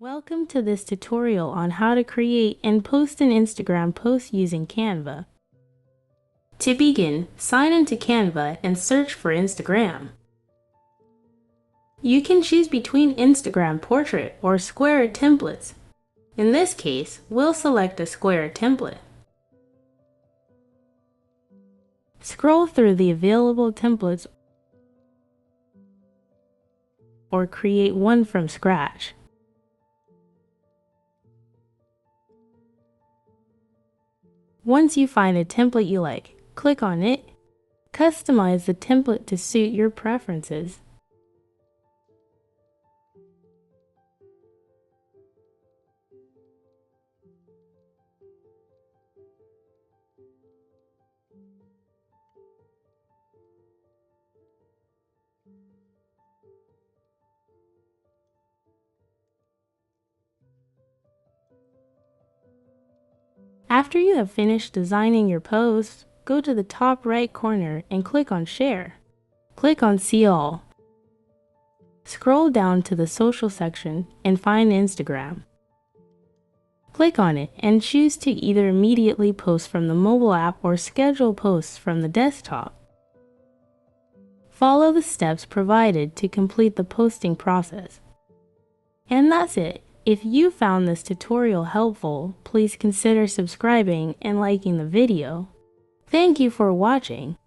Welcome to this tutorial on how to create and post an Instagram post using Canva. To begin, sign into Canva and search for Instagram. You can choose between Instagram portrait or square templates. In this case, we'll select a square template. Scroll through the available templates or create one from scratch. Once you find a template you like, click on it. Customize the template to suit your preferences. After you have finished designing your post, go to the top right corner and click on Share. Click on See All. Scroll down to the Social section and find Instagram. Click on it and choose to either immediately post from the mobile app or schedule posts from the desktop. Follow the steps provided to complete the posting process. And that's it. If you found this tutorial helpful, please consider subscribing and liking the video. Thank you for watching.